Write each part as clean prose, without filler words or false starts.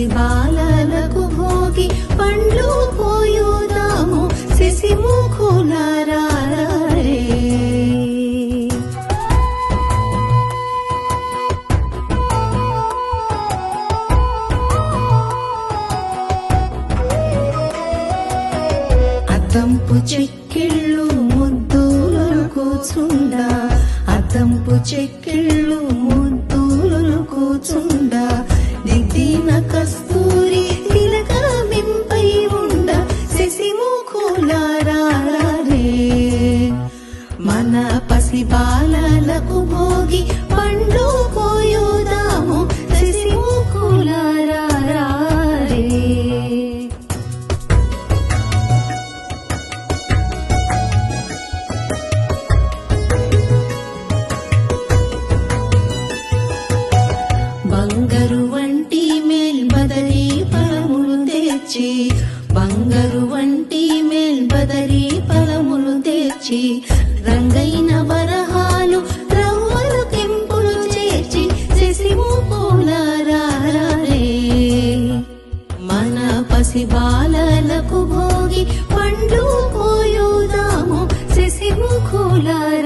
బాలలకు భోగి పండ్లు పోయుదాము శశిముఖులారే. అద్దంపు చెక్కిళ్ళు ముద్దులను కూచుండా, అద్దంపు చెక్కిళ్ళు ముద్దులను కూచుండా, దిద్దిన కస్తూరి తిలకమింపై ఉండ శశిముఖులారే. మన బాలలకు భోగి పండ్లు పోయుదాము శశిముఖులారే. బంగారు వంటి మేల్బదరి ఫలములు తెచ్చి, బంగారు వంటి మేల్బదరి ఫలములు తెచ్చి, రంగైన వరహాలు రవ్వలు తెంపులు చేర్చి శశిముఖులారే. మన బాలలకు భోగి పండ్లు పోయుదాము శశిముఖులారే.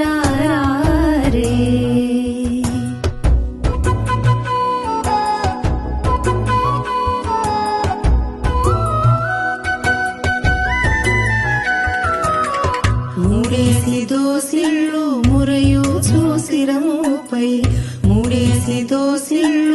మూడేసి దోసిళ్ళు మురయు చూసిరముపై, మూడేసి దోసిళ్ళు